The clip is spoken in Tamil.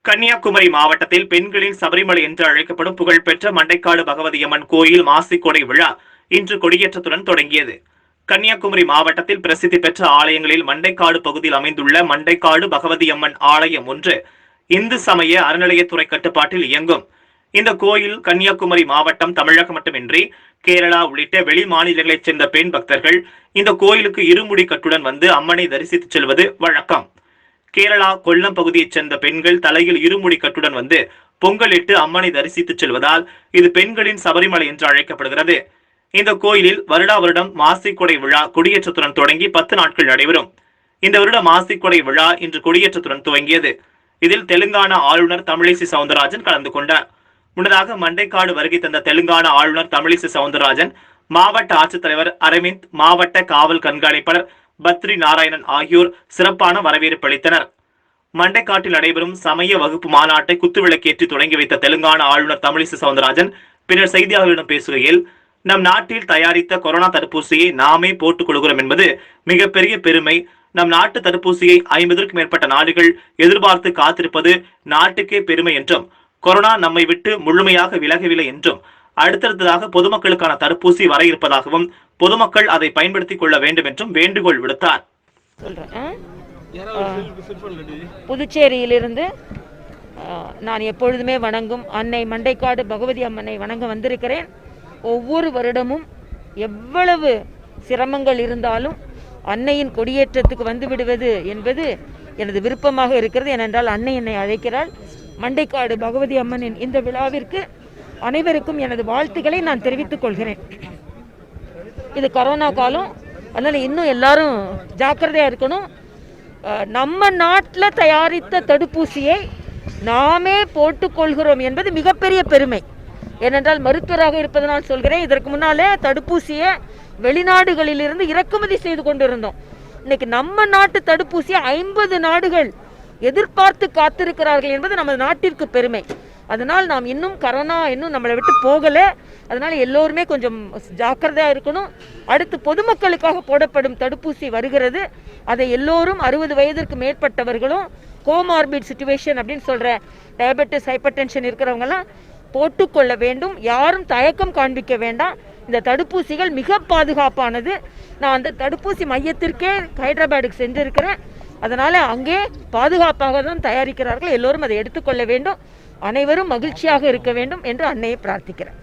கன்னியாகுமரி மாவட்டத்தில் பெண்களின் சபரிமலை என்று அழைக்கப்படும் புகழ்பெற்ற மண்டைக்காடு பகவதியம்மன் கோயில் மாசிக்கொடை விழா இன்று கொடியேற்றத்துடன் தொடங்கியது. கன்னியாகுமரி மாவட்டத்தில் பிரசித்தி பெற்ற ஆலயங்களில் மண்டைக்காடு பகுதியில் அமைந்துள்ள மண்டைக்காடு பகவதியம்மன் ஆலயம் ஒன்று இந்து சமய அறநிலையத்துறை கட்டுப்பாட்டில் இயங்கும். இந்த கோயில் கன்னியாகுமரி மாவட்டம், தமிழகம் மட்டுமின்றி கேரளா உள்ளிட்ட வெளி மாநிலங்களைச் சேர்ந்த பெண் பக்தர்கள் இந்த கோயிலுக்கு இருமுடி கட்டுடன் வந்து அம்மனை தரிசித்து செல்வது வழக்கம். கேரளா, கொல்லம் பகுதியைச் சேர்ந்த பெண்கள் தலையில் இருமுடி கட்டுடன் வந்து பொங்கலிட்டு அம்மனை தரிசித்து செல்வதால் இது பெண்களின் சபரிமலை என்று அழைக்கப்படுகிறது. இந்த கோயிலில் வருடா வருடம் மாசிக்கொடை விழா கொடியேற்றத்துடன் தொடங்கி 10 நாட்கள் நடைபெறும். இந்த வருட மாசிக்கொடை விழா இன்று கொடியேற்றத்துடன் துவங்கியது. இதில் தெலுங்கானா ஆளுநர் தமிழிசை சவுந்தரராஜன் கலந்து கொண்டார். முன்னதாக மண்டைக்காடு வருகை தந்த தெலுங்கானா ஆளுநர் தமிழிசை சவுந்தரராஜன், மாவட்ட ஆட்சித்தலைவர் அரவிந்த், மாவட்ட காவல் கண்காணிப்பாளர் பத்ரி நாராயணன் ஆகியோர் சிறப்பான வரவேற்பு அளித்தனர். மண்டைக்காட்டில் நடைபெறும் சமய வகுப்பு மாநாட்டை குத்துவிளக்கேற்றி தொடங்கி வைத்த தெலுங்கானா ஆளுநர் தமிழிசை சவுந்தரராஜன் பின்னர் செய்தியாளர்களிடம் பேசுகையில், நம் நாட்டில் தயாரித்த கொரோனா தடுப்பூசியை நாமே போட்டுக் கொள்கிறோம் என்பது மிகப்பெரிய பெருமை. நம் நாட்டு தடுப்பூசியை 50க்கும் மேற்பட்ட நாடுகள் எதிர்பார்த்து காத்திருப்பது நாட்டுக்கே பெருமை என்றும், கொரோனா நம்மை விட்டு முழுமையாக விலகவில்லை என்றும், அடுத்தடுத்ததாக பொதுமக்களுக்கான தடுப்பூசி வர இருப்பதாகவும், பொதுமக்கள் அதை பயன்படுத்திக் கொள்ள வேண்டும் என்றும் வேண்டுகோள் விடுத்தார். புதுச்சேரியிலிருந்து நான் எப்பொழுதுமே வணங்கும் அன்னை மண்டைக்காடு பகவதி அம்மனை வணங்க வந்திருக்கிறேன். ஒவ்வொரு வருடமும் எவ்வளவு சிரமங்கள் இருந்தாலும் அன்னையின் கொடியேற்றத்துக்கு வந்து விடுவது என்பது எனது விருப்பமாக இருக்கிறது. ஏனென்றால் அன்னை என்னை அழைக்கிறாள். மண்டைக்காடு பகவதி அம்மனின் இந்த விழாவிற்கு அனைவருக்கும் எனது வாழ்த்துக்களை நான் தெரிவித்துக் கொள்கிறேன். இது கொரோனா காலம், அதனால் இன்னும் எல்லாரும் ஜாக்கிரதையாக இருக்கணும். நம்ம நாட்டில் தயாரித்த தடுப்பூசியை நாமே போட்டுக்கொள்கிறோம் என்பது மிகப்பெரிய பெருமை. ஏனென்றால் மருத்துவராக இருப்பதனால் சொல்கிறேன், இதற்கு முன்னாலே தடுப்பூசியை வெளிநாடுகளிலிருந்து இறக்குமதி செய்து கொண்டிருந்தோம். இன்னைக்கு நம்ம நாட்டு தடுப்பூசியை 50 நாடுகள் எதிர்பார்த்து காத்திருக்கிறார்கள் என்பது நமது நாட்டிற்கு பெருமை. அதனால் நாம் இன்னும் கொரோனா இன்னும் நம்மளை விட்டு போகலை. அதனால் எல்லோருமே கொஞ்சம் ஜாக்கிரதையாக இருக்கணும். அடுத்து பொதுமக்களுக்காக போடப்படும் தடுப்பூசி வருகிறது. அதை எல்லோரும் 60 வயதிற்கு மேற்பட்டவர்களும், கோமார்பிட் சிச்சுவேஷன் அப்படின்னு சொல்கிற டயபெட்டிஸ், ஹைப்பர் டென்ஷன் இருக்கிறவங்கலாம் போட்டுக்கொள்ள வேண்டும். யாரும் தயக்கம் காண்பிக்க வேண்டாம். இந்த தடுப்பூசிகள் மிக பாதுகாப்பானது. நான் அந்த தடுப்பூசி மையத்திற்கே ஹைதராபாத்துக்கு சென்றிருக்கிறேன். அதனால் அங்கே பாதுகாப்பாக தான் தயாரிக்கிறார்கள். எல்லோரும் அதை எடுத்துக்கொள்ள வேண்டும். அனைவரும் மகிழ்ச்சியாக இருக்க வேண்டும் என்று அன்னையை பிரார்த்திக்கிறேன்.